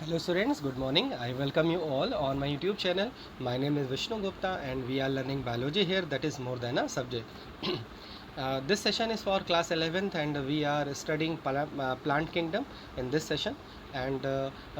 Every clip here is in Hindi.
Hello students, good morning. I welcome you all on my YouTube channel. My name is Vishnu Gupta and we are learning biology here, that is more than a subject. This session is for class 11th and we are studying plant kingdom in this session. And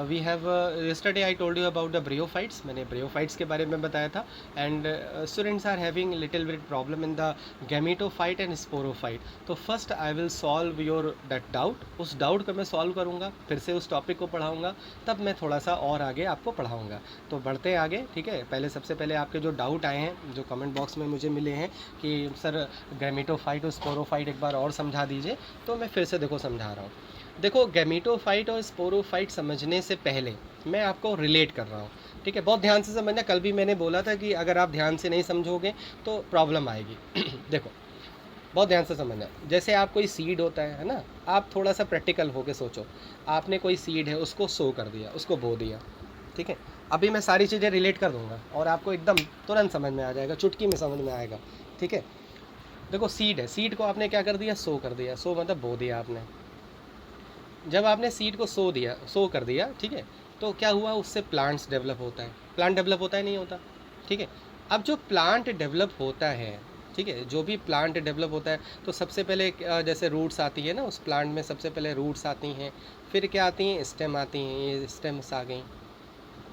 we have yesterday I told you about the bryophytes. मैंने bryophytes के बारे में बताया था. And students are having little bit problem in the gametophyte and sporophyte. तो first I will solve your that doubt. उस doubt को मैं solve करूँगा, फिर से उस topic को पढ़ाऊँगा, तब मैं थोड़ा सा और आगे आपको पढ़ाऊँगा. तो बढ़ते हैं आगे, ठीक है. सबसे पहले आपके जो डाउट आए हैं, जो कमेंट बॉक्स में मुझे मिले हैं कि सर गैमेटोफाइट और स्पोरोफाइट एक बार और समझा दीजिए, तो मैं फिर से देखो समझा रहा हूँ. देखो, गैमेटोफाइट और स्पोरोफाइट समझने से पहले मैं आपको रिलेट कर रहा हूँ, ठीक है. बहुत ध्यान से समझना. कल भी मैंने बोला था कि अगर आप ध्यान से नहीं समझोगे तो प्रॉब्लम आएगी. देखो, बहुत ध्यान से समझना. जैसे आप कोई सीड होता है ना, आप थोड़ा सा प्रैक्टिकल होके सोचो. आपने कोई सीड है, उसको सो कर दिया, उसको बो दिया, ठीक है. अभी मैं सारी चीज़ें रिलेट कर दूंगा और आपको एकदम तुरंत समझ में आ जाएगा, चुटकी में समझ में आएगा, ठीक है. देखो, सीड है, सीड को आपने क्या कर दिया, सो कर दिया. सो मतलब बो दिया आपने. जब आपने सीड को सो कर दिया, ठीक है, तो क्या हुआ, उससे प्लांट्स डेवलप होता है. प्लांट डेवलप होता है, नहीं होता, ठीक है. अब जो प्लांट डेवलप होता है, ठीक है, जो भी प्लांट डेवलप होता है, तो सबसे पहले जैसे रूट्स आती है ना, उस प्लांट में सबसे पहले रूट्स आती हैं, फिर क्या आती हैं, स्टेम आती हैं. ये स्टेम्स आ गई,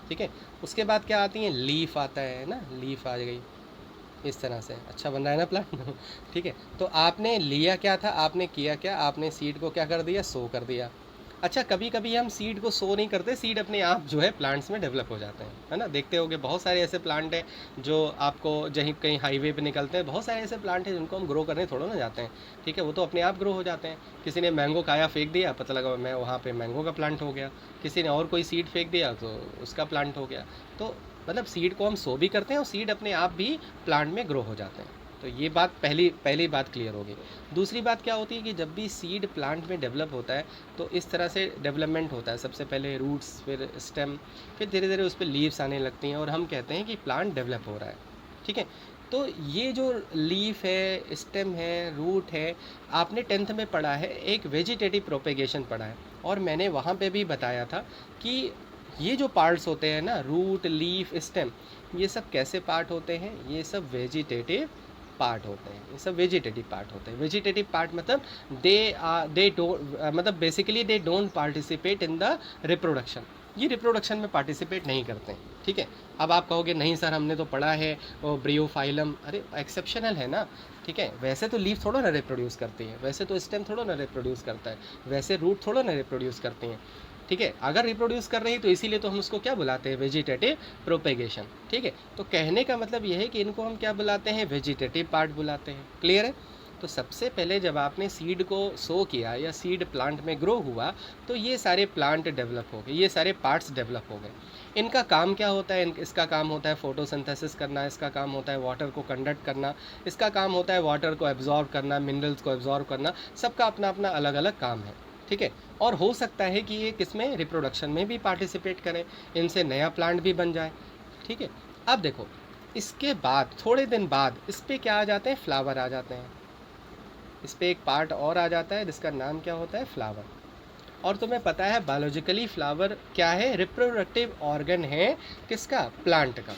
ठीक है. उसके बाद क्या आती हैं, लीफ आता है ना, लीफ आ गई. इस तरह से अच्छा बन रहा है ना प्लांट. ठीक है. तो आपने लिया क्या था, आपने किया क्या, आपने सीड को क्या कर दिया, सो कर दिया. अच्छा, कभी कभी हम सीड को सो नहीं करते, सीड अपने आप जो है प्लांट्स में डेवलप हो जाते हैं, है ना. देखते होगे बहुत सारे ऐसे प्लांट हैं जो आपको जहीं कहीं हाईवे पे निकलते हैं. बहुत सारे ऐसे प्लांट हैं जिनको हम ग्रो करने थोड़ा ना जाते हैं, ठीक है. वो तो अपने आप ग्रो हो जाते हैं. किसी ने मैंगो खाया, फेंक दिया, पता लगा मैं वहाँ पे मैंगो का प्लांट हो गया. किसी ने और कोई सीड फेंक दिया तो उसका प्लांट हो गया. तो मतलब सीड को हम सो भी करते हैं और सीड अपने आप भी प्लांट में ग्रो हो जाते हैं. तो ये बात पहली पहली बात क्लियर होगी. दूसरी बात क्या होती है कि जब भी सीड प्लांट में डेवलप होता है तो इस तरह से डेवलपमेंट होता है. सबसे पहले रूट्स, फिर स्टेम, फिर धीरे धीरे उस पर लीव्स आने लगती हैं और हम कहते हैं कि प्लांट डेवलप हो रहा है, ठीक है. तो ये जो लीफ है, स्टेम है, रूट है, आपने 10th में पढ़ा है, एक वेजिटेटिव प्रोपेगेशन पढ़ा है. और मैंने वहाँ पे भी बताया था कि ये जो पार्ट्स होते हैं ना, रूट, लीफ, स्टेम, ये सब कैसे पार्ट होते हैं, ये सब वेजिटेटिव पार्ट होते हैं. ये सब वेजिटेटिव पार्ट होते हैं. वेजिटेटिव पार्ट मतलब दे डोंट, मतलब basically they don't participate in the reproduction. ये रिप्रोडक्शन में पार्टिसिपेट नहीं करते हैं, ठीक है. अब आप कहोगे नहीं सर, हमने तो पढ़ा है ब्रियोफाइलम. अरे एक्सेप्शनल है ना, ठीक है. वैसे तो लीफ थोड़ा ना रिप्रोड्यूस करती है, वैसे तो स्टेम थोड़ा ना रिप्रोड्यूस करता है, वैसे रूट थोड़ा ना रिप्रोड्यूस करती हैं, ठीक है. अगर रिप्रोड्यूस कर रही है तो इसीलिए तो हम उसको क्या बुलाते हैं, वेजिटेटिव प्रोपेगेशन, ठीक है. तो कहने का मतलब यह है कि इनको हम क्या बुलाते हैं, वेजिटेटिव पार्ट बुलाते हैं. क्लियर है. तो सबसे पहले जब आपने सीड को सो किया या सीड प्लांट में ग्रो हुआ तो ये सारे प्लांट डेवलप हो गए, ये सारे पार्ट्स डेवलप हो गए. इनका काम क्या होता है, इसका काम होता है फोटोसिंथेसिस करना, इसका काम होता है वाटर को कंडक्ट करना, इसका काम होता है वाटर को एब्जॉर्ब करना, मिनरल्स को एब्जॉर्ब करना. सबका अपना अपना अलग अलग काम है, ठीक है. और हो सकता है कि ये किसमें, रिप्रोडक्शन में भी पार्टिसिपेट करें, इनसे नया प्लांट भी बन जाए, ठीक है. अब देखो, इसके बाद थोड़े दिन बाद इस पर क्या आ जाते हैं, फ्लावर आ जाते हैं. इस पर एक पार्ट और आ जाता है जिसका नाम क्या होता है, फ्लावर. और तुम्हें पता है बायोलॉजिकली फ्लावर क्या है, रिप्रोडक्टिव ऑर्गन है. किसका, प्लांट का.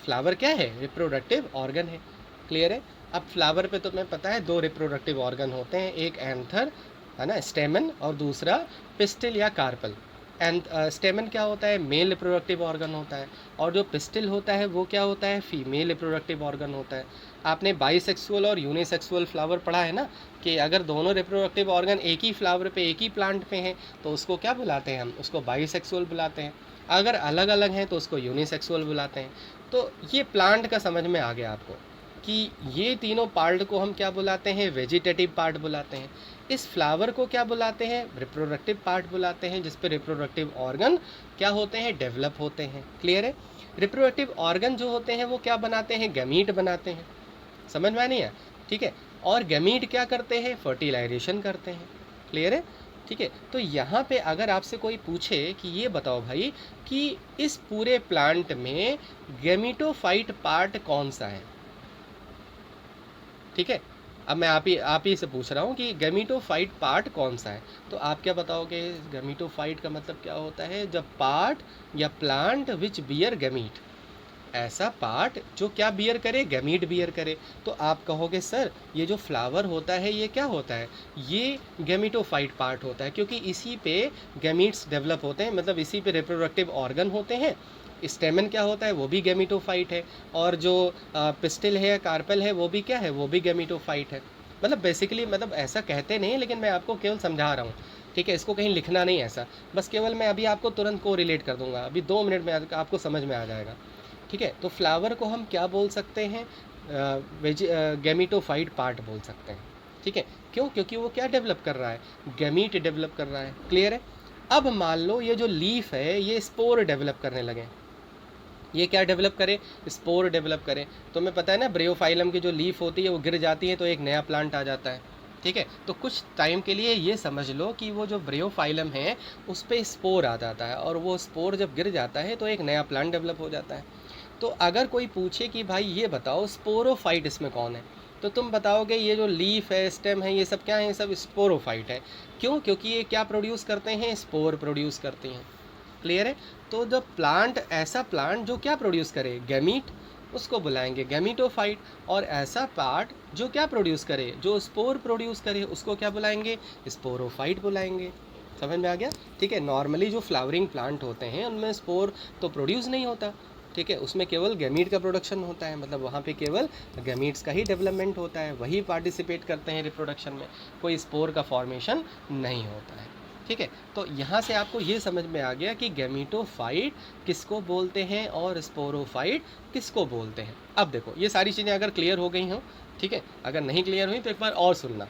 फ्लावर क्या है, रिप्रोडक्टिव ऑर्गन है. क्लियर है. अब फ्लावर पे तुम्हें पता है दो रिप्रोडक्टिव ऑर्गन होते हैं, एक एंथर है ना, स्टेमन, और दूसरा पिस्टिल या कार्पल. एंड स्टेमन क्या होता है, मेल रिप्रोडक्टिव ऑर्गन होता है, और जो पिस्टिल होता है वो क्या होता है, फीमेल रिप्रोडक्टिव ऑर्गन होता है. आपने बाईसेक्सुअल और यूनिसेक्सुअल फ्लावर पढ़ा है ना, कि अगर दोनों रिप्रोडक्टिव ऑर्गन एक ही फ्लावर पे, एक ही प्लांट पे हैं तो उसको क्या बुलाते हैं, हम उसको बाईसेक्सुअल बुलाते हैं. अगर अलग अलग हैं तो उसको यूनिसेक्सुअल बुलाते हैं. तो ये प्लांट का समझ में आ गया आपको कि ये तीनों पार्ट को हम क्या बुलाते हैं, वेजिटेटिव पार्ट बुलाते हैं. इस फ्लावर को क्या बुलाते हैं, रिप्रोडक्टिव पार्ट बुलाते हैं, जिस पे रिप्रोडक्टिव ऑर्गन क्या होते हैं, डेवलप होते हैं. क्लियर है. रिप्रोडक्टिव ऑर्गन जो होते हैं वो क्या बनाते हैं, गैमीट बनाते हैं. समझ में नहीं है, ठीक है. और गैमीट क्या करते हैं, फर्टिलाइजेशन करते हैं. क्लियर है, ठीक है. तो यहाँ पे अगर आपसे कोई पूछे कि ये बताओ भाई कि इस पूरे प्लांट में गैमीटोफाइट पार्ट कौन सा है, ठीक है, अब मैं आप ही से पूछ रहा हूँ कि गैमीटोफाइट पार्ट कौन सा है, तो आप क्या बताओगे? गैमीटोफाइट का मतलब क्या होता है? जब पार्ट या प्लांट विच बियर गैमीट, ऐसा पार्ट जो क्या बियर करे? गैमीट बियर करे। तो आप कहोगे सर ये जो फ्लावर होता है ये क्या होता है? ये गैमीटोफाइट पार्ट होता है, क्योंकि इसी पे गैमीट्स डेवलप होते हैं, मतलब इसी पे रिप्रोडक्टिव ऑर्गन होते हैं। स्टेमन क्या होता है? वो भी गैमीटोफाइट है। और जो पिस्टिल है, कार्पेल है, वो भी क्या है? वो भी गैमीटोफाइट है। मतलब बेसिकली, मतलब ऐसा कहते नहीं, लेकिन मैं आपको केवल समझा रहा हूँ, ठीक है? इसको कहीं लिखना नहीं ऐसा, बस केवल मैं अभी आपको तुरंत को रिलेट कर दूंगा, अभी 2 मिनट में आपको समझ में आ जाएगा, ठीक है? तो फ्लावर को हम क्या बोल सकते हैं? गैमीटोफाइट पार्ट बोल सकते हैं, ठीक है? क्यों? क्योंकि वो क्या डेवलप कर रहा है? गैमीट डेवलप कर रहा है। क्लियर है? अब मान लो ये जो लीफ है ये स्पोर डेवलप करने लगे। ये क्या डेवलप करे? स्पोर डेवलप करे। तो हमें पता है ना, ब्रियोफाइलम की जो लीफ होती है वो गिर जाती है तो एक नया प्लांट आ जाता है, ठीक है? तो कुछ टाइम के लिए ये समझ लो कि वो जो ब्रियोफाइलम है उस पर स्पोर आ जाता है, और वो स्पोर जब गिर जाता है तो एक नया प्लांट डेवलप हो जाता है। तो अगर कोई पूछे कि भाई ये बताओ स्पोरोफाइट इसमें कौन है, तो तुम बताओगे ये जो लीफ है, स्टेम है, ये सब क्या है? ये सब स्पोरोफाइट है। क्यों? क्योंकि ये क्या प्रोड्यूस करते हैं? स्पोर प्रोड्यूस करती हैं। क्लियर है? तो जब प्लांट, ऐसा प्लांट जो क्या प्रोड्यूस करे? गैमीट, उसको बुलाएंगे गैमीटोफाइट। और ऐसा पार्ट जो क्या प्रोड्यूस करे? जो स्पोर प्रोड्यूस करे, उसको क्या बुलाएंगे? स्पोरोफाइट बुलाएंगे। समझ में आ गया? ठीक है। नॉर्मली जो फ्लावरिंग प्लांट होते हैं उनमें स्पोर तो प्रोड्यूस नहीं होता, ठीक है? उसमें केवल गैमीट का प्रोडक्शन होता है, मतलब वहाँ पे केवल गैमीट्स का ही डेवलपमेंट होता है, वही पार्टिसिपेट करते हैं रिप्रोडक्शन में, कोई स्पोर का फॉर्मेशन नहीं होता है, ठीक है? तो यहाँ से आपको ये समझ में आ गया कि गैमीटोफाइट किसको बोलते हैं और स्पोरोफाइट किसको बोलते हैं। अब देखो ये सारी चीज़ें अगर क्लियर हो गई हों, ठीक है? अगर नहीं क्लियर हुई तो एक बार और सुनना।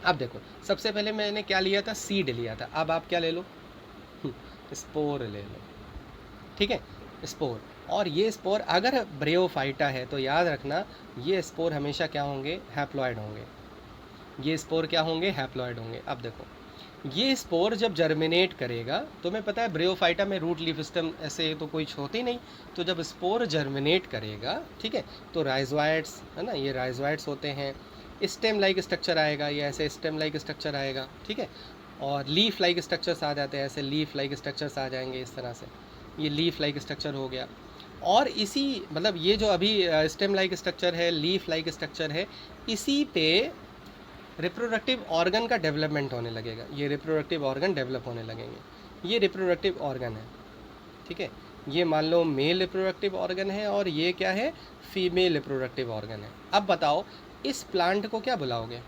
अब देखो सबसे पहले मैंने क्या लिया था? सीड लिया था। अब आप क्या ले लो? स्पोर ले लो, ठीक है? स्पोर। और ये स्पोर अगर ब्रियोफाइटा है तो याद रखना ये स्पोर हमेशा क्या होंगे? हैप्लॉइड होंगे। ये स्पोर क्या होंगे? हैप्लॉइड होंगे। अब देखो ये स्पोर जब जर्मिनेट करेगा, तो मैं पता है ब्रियोफाइटा में रूट लीफ सिस्टम ऐसे तो कोई होती नहीं, तो जब स्पोर जर्मिनेट करेगा, ठीक है, तो राइजोइड्स है ना, ये राइजोइड्स होते हैं, स्टेम लाइक स्ट्रक्चर आएगा, ये ऐसे स्टेम लाइक स्ट्रक्चर आएगा, ठीक है? और लीफ लाइक स्ट्रक्चर्स आ जाते हैं, ऐसे लीफ लाइक स्ट्रक्चर्स आ जाएंगे इस तरह से, ये लीफ लाइक स्ट्रक्चर हो गया। और इसी मतलब ये जो अभी स्टेम लाइक स्ट्रक्चर है, लीफ लाइक स्ट्रक्चर है, इसी पे रिप्रोडक्टिव ऑर्गन का डेवलपमेंट होने लगेगा। ये रिप्रोडक्टिव ऑर्गन डेवलप होने लगेंगे। ये रिप्रोडक्टिव ऑर्गन है, ठीक है? ये मान लो मेल रिप्रोडक्टिव ऑर्गन है और ये क्या है? फीमेल रिप्रोडक्टिव ऑर्गन है। अब बताओ इस प्लांट को क्या बुलाओगे?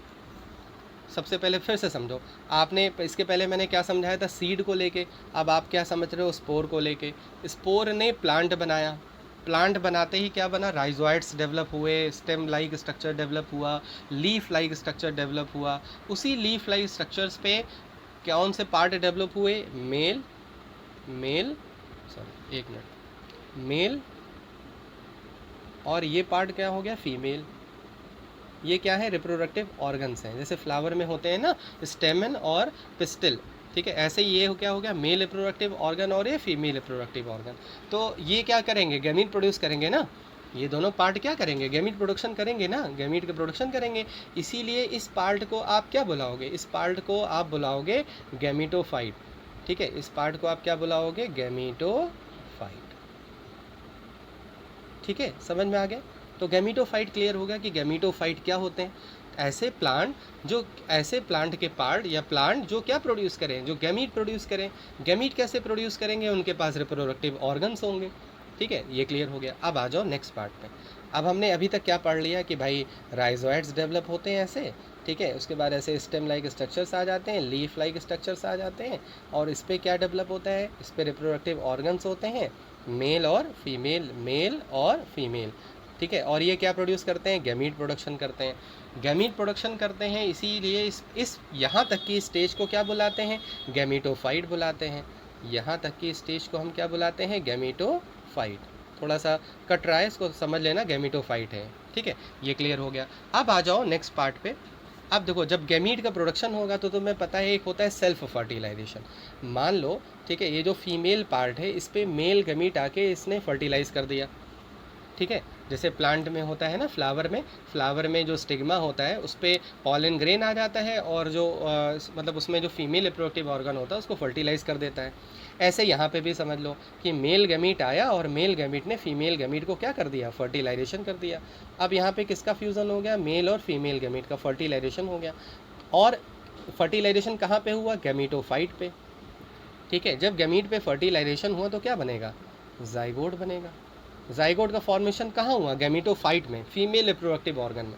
सबसे पहले फिर से समझो, आपने इसके पहले मैंने क्या समझाया था? सीड को लेके। अब आप क्या समझ रहे हो? स्पोर को लेके। स्पोर ने प्लांट बनाया, प्लांट बनाते ही क्या बना? राइजोइड्स डेवलप हुए, स्टेम लाइक स्ट्रक्चर डेवलप हुआ, लीफ लाइक स्ट्रक्चर डेवलप हुआ। उसी लीफ लाइक स्ट्रक्चर्स पे कौन से पार्ट डेवलप हुए? मेल, सॉरी एक मिनट, मेल, और ये पार्ट क्या हो गया? फीमेल। ये क्या है? रिप्रोडक्टिव ऑर्गन्स हैं। जैसे फ्लावर में होते हैं ना स्टेमन और पिस्टिल, ठीक है? ऐसे ही ये क्या हो गया? मेल रिप्रोडक्टिव ऑर्गन और ये फीमेल रिप्रोडक्टिव ऑर्गन। तो ये क्या करेंगे? गैमीट प्रोड्यूस करेंगे ना। ये दोनों पार्ट क्या करेंगे? गैमीट प्रोडक्शन करेंगे ना, गैमीट का प्रोडक्शन करेंगे। इसीलिए इस पार्ट को आप क्या बुलाओगे? इस पार्ट को आप बुलाओगे गैमीटोफाइट, ठीक है? इस पार्ट को आप क्या बुलाओगे? गैमीटोफाइट, ठीक है? समझ में आ गया? तो गैमीटोफाइट क्लियर हो गया कि गैमीटोफाइट क्या होते हैं? ऐसे प्लांट जो, ऐसे प्लांट के पार्ट या प्लांट जो क्या प्रोड्यूस करें? जो गैमीट प्रोड्यूस करें। गैमीट कैसे प्रोड्यूस करेंगे? उनके पास रिप्रोडक्टिव ऑर्गन्स होंगे, ठीक है? ये क्लियर हो गया। अब आ जाओ नेक्स्ट पार्ट पे। अब हमने अभी तक क्या पढ़ लिया कि भाई राइजोइड्स डेवलप होते हैं ऐसे, ठीक है? उसके बाद ऐसे स्टेम लाइक स्ट्रक्चर्स आ जाते हैं, लीफ लाइक स्ट्रक्चर्स आ जाते हैं, और इस पर क्या डेवलप होता है? इस पर रिप्रोडक्टिव ऑर्गन्स होते हैं, मेल और फीमेल, मेल और फीमेल, ठीक है? और ये क्या प्रोड्यूस करते हैं? गैमीट प्रोडक्शन करते हैं। गैमीट प्रोडक्शन करते हैं, इसीलिए इस यहाँ तक की स्टेज को क्या बुलाते हैं? गैमीटोफाइट बुलाते हैं। यहाँ तक की स्टेज को हम क्या बुलाते हैं? गैमीटोफाइट। थोड़ा सा कट रहा है, इसको समझ लेना, गैमीटोफाइट है, ठीक है? ये क्लियर हो गया। अब आ जाओ नेक्स्ट पार्ट पे। अब देखो जब गैमीट का प्रोडक्शन होगा तो तुम्हें पता है एक होता है सेल्फ फर्टिलाइजेशन। मान लो, ठीक है, ये जो फीमेल पार्ट है इस पर मेल गैमीट आके इसने फर्टिलाइज कर दिया, ठीक है। जैसे प्लांट में होता है ना, फ्लावर में जो स्टिग्मा होता है उस पर पॉलन ग्रेन आ जाता है और जो मतलब उसमें जो फीमेल रिप्रोडक्टिव ऑर्गन होता है उसको फर्टिलाइज कर देता है। ऐसे यहाँ पे भी समझ लो कि मेल गैमीट आया और मेल गैमीट ने फीमेल गैमीट को क्या कर दिया, फर्टिलाइजेशन कर दिया। अब यहाँ पे किसका फ्यूज़न हो गया, मेल और फीमेल गैमीट का फर्टिलाइजेशन हो गया। और फर्टिलाइजेशन कहाँ पे हुआ, गैमीटोफाइट पे। ठीक है, जब गैमीट पे फर्टिलाइजेशन हुआ तो क्या बनेगा, जाइगोट बनेगा। जाइगोट का फॉर्मेशन कहाँ हुआ, गैमीटोफाइट में, फीमेल रिप्रोडक्टिव ऑर्गन में।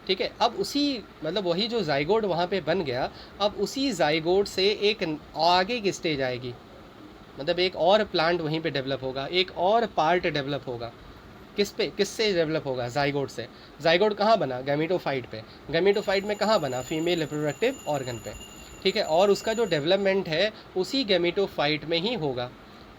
ठीक है, अब उसी मतलब वही जो जाइगोट वहाँ पे बन गया, अब उसी जाइगोट से एक आगे की स्टेज आएगी, मतलब एक और प्लांट वहीं पे डेवलप होगा, एक और पार्ट डेवलप होगा। किससे डेवलप होगा, जाइगोट से। जाइगोट कहाँ बना, गैमीटोफाइट पे। गैमीटोफाइट में कहाँ बना, फीमेल रिप्रोडक्टिव ऑर्गन पे। ठीक है, और उसका जो डेवलपमेंट है उसी गैमीटोफाइट में ही होगा।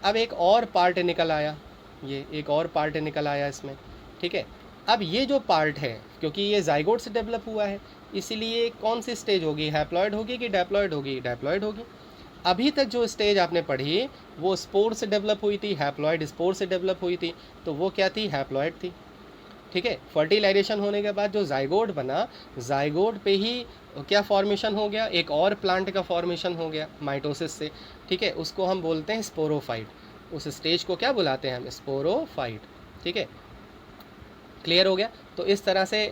अब एक और पार्ट निकल आया, ये एक और पार्ट निकल आया इसमें। ठीक है, अब ये जो पार्ट है, क्योंकि ये जाइगोट से डेवलप हुआ है, इसीलिए कौन सी स्टेज होगी, हैप्लॉइड होगी कि डैप्लॉइड होगी, डैप्लॉइड होगी। अभी तक जो स्टेज आपने पढ़ी वो स्पोर से डेवलप हुई थी, हैप्लॉइड स्पोर से डेवलप हुई थी, तो वो क्या थी, हैप्लॉइड थी। ठीक है, फर्टिलाइजेशन होने के बाद जो जाइगोट बना, जाइगोट पे ही क्या फॉर्मेशन हो गया, एक और प्लांट का फॉर्मेशन हो गया माइटोसिस से। ठीक है, उसको हम बोलते हैं स्पोरोफाइट। उस स्टेज को क्या बुलाते हैं हम, स्पोरोफाइट। ठीक है, क्लियर हो गया। तो इस तरह से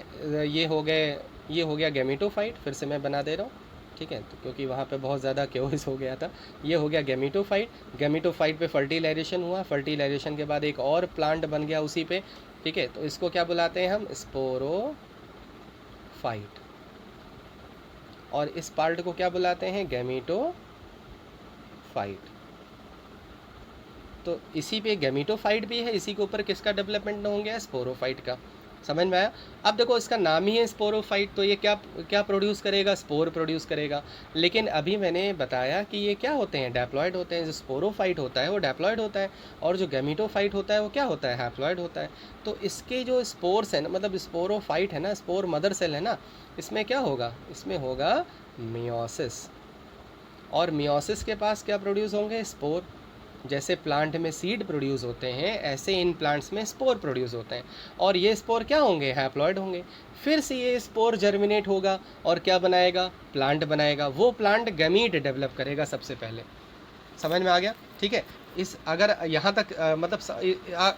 ये हो गया गैमीटोफाइट। फिर से मैं बना दे रहा हूँ, ठीक है, तो क्योंकि वहाँ पे बहुत ज़्यादा क्योस हो गया था। ये हो गया गैमीटोफाइट। गैमीटोफाइट पे फर्टिलाइजेशन हुआ, फर्टिलाइजेशन के बाद एक और प्लांट बन गया उसी पे। ठीक है, तो इसको क्या बुलाते हैं हम, स्पोरोफाइट। और इस पार्ट को क्या बुलाते हैं, गैमीटोफाइट। तो इसी पे गैमीटोफाइट भी है, इसी के ऊपर किसका डेवलपमेंट हो गया, स्पोरोफाइट का। समझ में आया। अब देखो इसका नाम ही है स्पोरोफाइट, तो ये क्या क्या प्रोड्यूस करेगा, स्पोर प्रोड्यूस करेगा। लेकिन अभी मैंने बताया कि ये क्या होते हैं, डैप्लॉइड होते हैं। जो स्पोरोफाइट होता है वो डैप्लॉइड होता है, और जो गैमीटोफाइट होता है वो क्या होता है, हैप्लॉइड होता है। तो इसके जो स्पोर्स है ना, मतलब स्पोरोफाइट है ना, स्पोर मदर सेल है ना, इसमें क्या होगा, इसमें होगा मियोसिस। और मियोसिस के पास क्या प्रोड्यूस होंगे, स्पोर। जैसे प्लांट में सीड प्रोड्यूस होते हैं, ऐसे इन प्लांट्स में स्पोर प्रोड्यूस होते हैं। और ये स्पोर क्या होंगे, हैप्लॉइड होंगे। फिर से ये स्पोर जर्मिनेट होगा और क्या बनाएगा, प्लांट बनाएगा। वो प्लांट गैमीट डेवलप करेगा सबसे पहले। समझ में आ गया। ठीक है, इस अगर यहाँ तक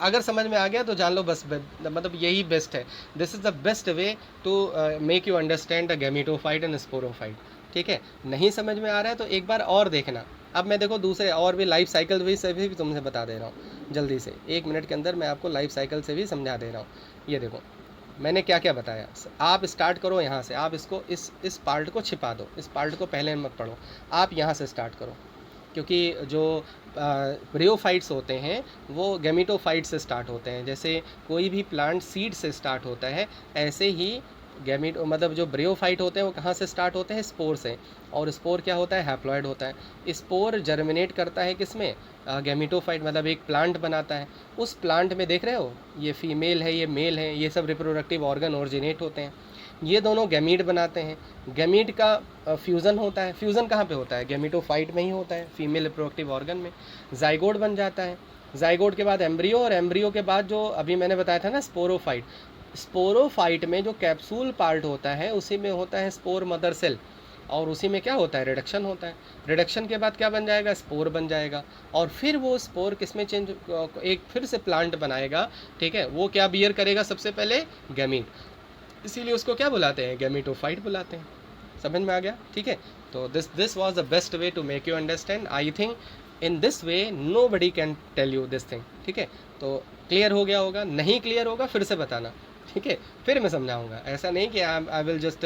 अगर समझ में आ गया तो जान लो बस, मतलब यही बेस्ट है। This is the best way to make you understand the gametophyte and sporophyte. ठीक है, नहीं समझ में आ रहा है तो एक बार और देखना। अब मैं देखो दूसरे और भी लाइफ साइकिल से भी तुमसे बता दे रहा हूँ जल्दी से, 1 मिनट के अंदर मैं आपको लाइफ साइकिल से भी समझा दे रहा हूँ। ये देखो मैंने क्या क्या बताया। आप स्टार्ट करो यहाँ से, आप इसको इस पार्ट को छिपा दो, इस पार्ट को पहले मत पढ़ो, आप यहाँ से स्टार्ट करो। क्योंकि जो ब्रियोफाइट्स होते हैं वो गैमीटोफाइट से स्टार्ट होते हैं। जैसे कोई भी प्लांट सीड से स्टार्ट होता है, ऐसे ही मतलब जो ब्रियोफाइट होते हैं वो कहाँ से स्टार्ट होते हैं, स्पोर से। और स्पोर क्या होता है, हैप्लॉइड होता है। स्पोर जर्मिनेट करता है किसमें, गैमीटोफाइट, मतलब एक प्लांट बनाता है। उस प्लांट में देख रहे हो, ये फीमेल है, ये मेल है, ये सब रिप्रोडक्टिव ऑर्गन ओरिजिनेट होते हैं। ये दोनों गैमीट बनाते हैं। गैमीट का फ्यूज़न होता है। फ्यूज़न कहाँ पे होता है, गैमीटोफाइट में ही होता है, फीमेल रिप्रोडक्टिव ऑर्गन में। जाइगोट बन जाता है। जाइगोट के बाद एम्ब्रियो, और एम्ब्रियो के बाद जो अभी मैंने बताया था ना, स्पोरोफाइट। स्पोरोफाइट में जो कैप्सूल पार्ट होता है उसी में होता है स्पोर मदर सेल, और उसी में क्या होता है, रिडक्शन होता है। रिडक्शन के बाद क्या बन जाएगा, स्पोर बन जाएगा। और फिर वो स्पोर किस में चेंज, एक फिर से प्लांट बनाएगा। ठीक है, वो क्या बियर करेगा, सबसे पहले गैमीट। इसीलिए उसको क्या बुलाते हैं, गैमीटोफाइट बुलाते हैं। समझ में आ गया। ठीक है, तो this was the best way to make you understand. I think in this way nobody can tell you this thing. ठीक है, तो क्लियर हो गया होगा, नहीं क्लियर होगा फिर से बताना। ठीक है, फिर मैं समझाऊंगा। ऐसा नहीं कि आई विल जस्ट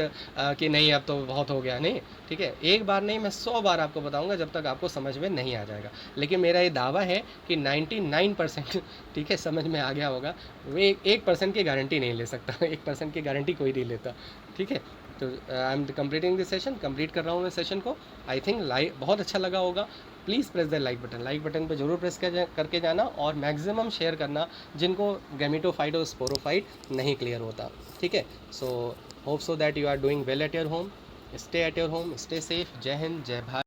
कि नहीं अब तो बहुत हो गया, नहीं। ठीक है, एक बार नहीं, मैं 100 बार आपको बताऊंगा जब तक आपको समझ में नहीं आ जाएगा। लेकिन मेरा ये दावा है कि 99% ठीक है समझ में आ गया होगा। वे 1% की गारंटी नहीं ले सकता 1% की गारंटी कोई नहीं लेता। ठीक है, तो I am completing this session, complete कर रहा हूँ मैं सेशन को। आई थिंक लाइक बहुत अच्छा लगा होगा। Please press the like button पे जरूर प्रेस करके जाना, और मैक्सिमम शेयर करना जिनको गैमीटोफाइट और स्पोरोफाइट नहीं क्लियर होता। ठीक है, so hope so that you are doing well at your home. Stay at your home, stay safe. Jai Hind, जय भारत।